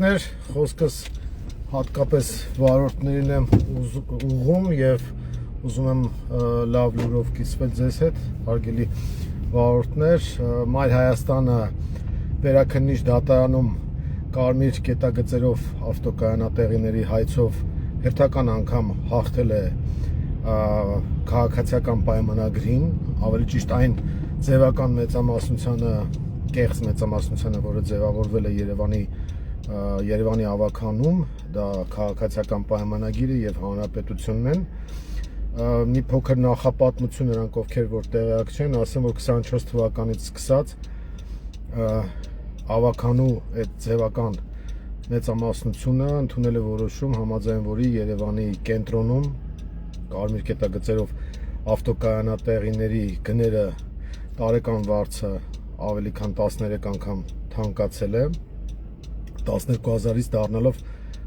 Բարեկամներ, խոսքս հատկապես վարորդներին եմ ուղղում եւ ուզում եմ լավ լուրով կիսվել ձեզ հետ, հարգելի վարորդներ, Մայր Հայաստանը վերաքննիչ դատարանում կարմիր կետագծերով ավտոկայանատեղիների հայցով հերթական անգամ հաղթել է քաղաքացիական պայմանագրին, ավելի ճիշտ այն ձևական մեծամասնությանը, կեղծ մեծամասնությանը, որը ձևավորվել է Երևանի ավագանում, դա քաղաքացիական պայմանագիրը եւ հանրապետությունն են։ Մի փոքր նախապատմություն նրանք, ովքեր որ տեղյակ չեն, ասեմ, որ 24 թվականից սկսած ավականու այդ ձևական մեծամասնությունը ընդունել է որոշում, համաձայն որի Երևանի կենտրոնում կարմիր կետագծերով ավտոկայանատեղիների գները տարեկան վարձը ավելի քան 13 անգամ թանկացել է, 12,000-ից դառնալով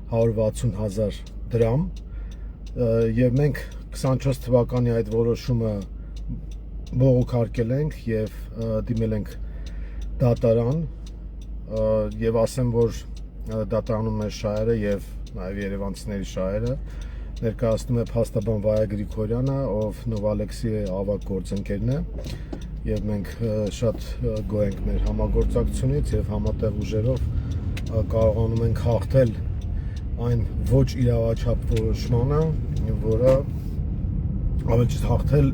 160,000 դրամ, եւ մենք 24 թվականի այդ որոշումը բողոքարկել ենք եւ դիմել ենք դատարան, եւ ասեմ, որ դատարանում մեր շահերը եւ նաեւ երևանցիների շահերը ներկայացնում է փաստաբան Վայա Գրիգորյանը, ով Նովալեքսի ավագ գործընկերն է, եւ մենք շատ գոհ ենք մեր համագործակցությունից եւ համատեղ ուժերով կարողանում ենք հաղթել այն ոչ իրավաչափ որոշմանը, որը ավելի ճիշտ հաղթել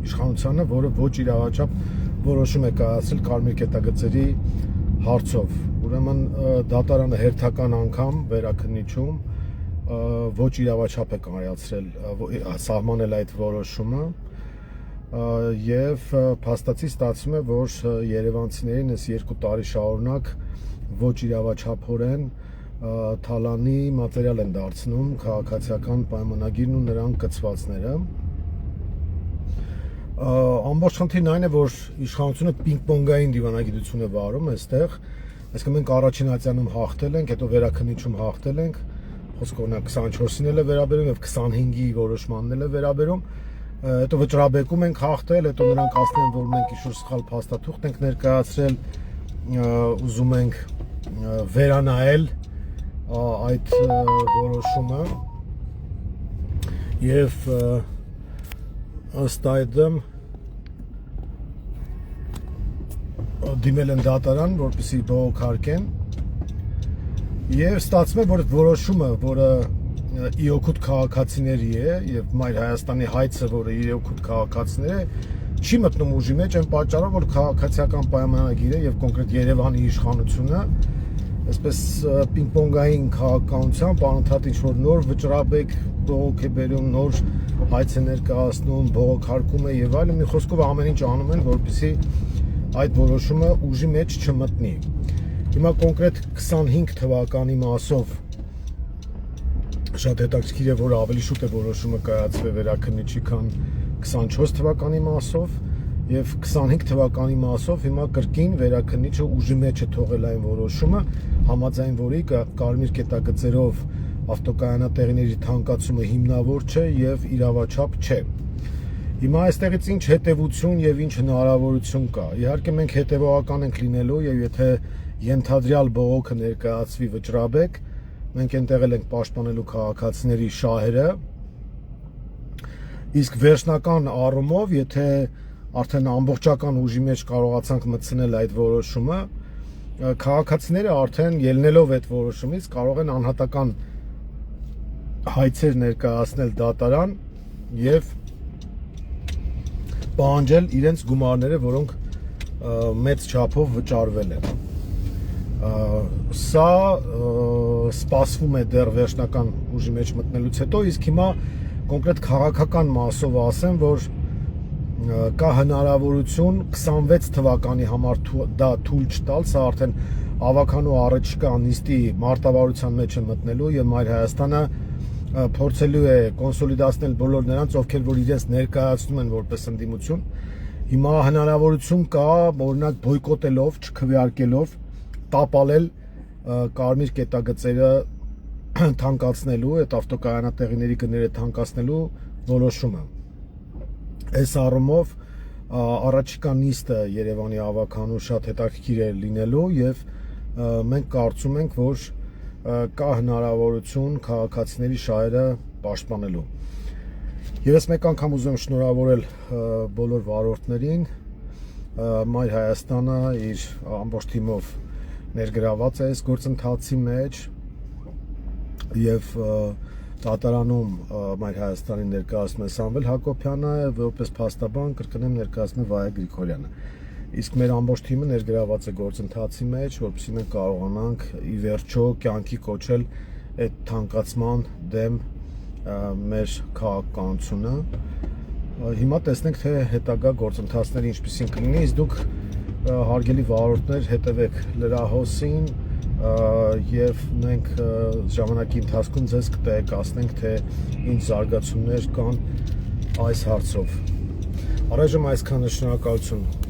իշխանությանը, որը ոչ իրավաչափ որոշում է կայացրել կարմիր կետագծերի հարցով։ Ուրեմն դատարանը հերթական անգամ վերաքննիչում ոչ իրավաչափ է կայացրել, սահմանել այդ որոշումը եւ փաստացի ստացվում է, որ երևանցիներին այս 2 տարի շարունակ ոչ իրավաչափորեն թալանի մատերիալ են դարձնում քաղաքացիական պայմանագիրն ու նրան կցվածները։ Ամբողջ խնդիրն այն է, որ իշխանությունը պինգ-պոնգային դիվանագիտություն է վարում այստեղ, այսինքն մենք առաջին ատյանում հաղթել ենք, հետո վերաքննիչում հաղթել ենք, խոսքը օրինակ 24-ին էլ է վերաբերում եւ 25-ի որոշմանն էլ է վերաբերում, հետո վճռաբեկում ենք հաղթել, հետո նրանք ասում են, որ մենք ինչ-որ սխալ փաստաթուղթ ենք ներկայացրել, ուզում ենք վերանայել այդ որոշումը եւ ըստ այդմ դիմել են դատարան, որպեսզի բողոքարկեն եւ ստացվում է, որ որոշումը, որը իօգուտ քաղաքացիների է եւ Մայր Հայաստանի հայցը, որը իօգուտ քաղաքացիներ է, չի մտնում ուժի մեջ այն պատճառով, որ քաղաքացիական պայմանագիրը եւ կոնկրետ Երևանի իշխանությունը այսպես պինգ-պոնգային քաղաքականությամբ անընդհատ ինչ-որ նոր վճռաբեկ բողոք է բերում, նոր հայց է ներկայացնում, բողոքարկում է եւ այլն, մի խոսքով ամեն ինչ անում են, որպեսզի այդ որոշումը ուժի մեջ չմտնի։ Հիմա կոնկրետ 25 թվականի մասով շատ հետաքրքիր է, որ ավելի շուտ է որոշումը կայացվել վերաքննիչի, քան 24 թվականի մասով եւ 25 թվականի մասով հիմա կրկին վերաքննիչը ուժի մեջ է թողել այն որոշումը, համաձայն որի կարմիր կետագծերով ավտոկայանատեղիների թանկացումը հիմնավոր չէ եւ իրավաչափ չէ։ Հիմա այստեղից ինչ հետևություն եւ ինչ հնարավորություն կա։ Իհարկե մենք հետեւողական ենք լինելու եւ եթե ենթադրյալ բողոքը ներկայացվի վճռաբեկ, մենք ընտեղել ենք պաշտպանելու քաղաքացիների շահերը, իսկ վերջնական առումով, եթե արդեն ամբողջական ուժի մեջ կարողացանք մտցնել այդ որոշումը, քաղաքացիները արդեն ելնելով այդ որոշումից կարող են անհատական հայցեր ներկայացնել դատարան եւ պահանջել իրենց գումարները, որոնք մեծ չափով վճարվել են։ Սա սպասվում է դեռ վերջնական ուժի մեջ մտնելուց հետո, իսկ հիմա կոնկրետ քաղաքական մասով ասեմ, որ կա հնարավորություն 26 թվականի համար դա թույլ չտալ, սա արդեն ավականու առաջիկա նիստի մարտավարության մեջ է մտնելու եւ Մայր Հայաստանը փորձելու է կոնսոլիդացնել բոլոր նրանց, ովքեր որ իրենց ներկայացնում են որպես ընդդիմություն։ Հիմա հնարավորություն կա, օրինակ բոյկոտելով, չքվեարկելով, տապալել կարմիր կետագծերը թանկացնելու, այդ ավտոկայանատեղիների գները թանկացնելու որոշումը։ Այս առումով առաջիկա նիստը Երևանի ավականու շատ հետաքրքիր է լինելու եւ մենք կարծում ենք, որ կա հնարավորություն քաղաքացիների շահերը պաշտպանելու։ Եվս մեկ անգամ ուզում եմ շնորհավորել բոլոր վարորդներին, Մայր Հայաստանը իր ամբողջ թիմով ներգրաված է այս գործընթացի մեջ եւ դատարանում Մայր Հայաստանի ներկայացնում է Սամվել Հակոբյանը, որպես փաստաբան կրկնեմ ներկայացնում է Վայա Գրիգորյանը։ Իսկ մեր ամբողջ թիմը ներգրաված է գործընթացի մեջ, որպեսզի մենք կարողանանք ի վերջո կյանքի կոչել այդ թանկացման դեմ մեր քաղաքականությունը։ Հիմա տեսնենք, թե հետագա գործընթացները ինչպիսին կլինի, իսկ դուք հարգելի վարորդներ հետևեք լրահոսին եւ մենք ժամանակի ընթացքում ձեզ կտեղեկացնենք, թե ինչ զարգացումներ կան այս հարցով։ Առայժմ այսքանը, շնորհակալություն։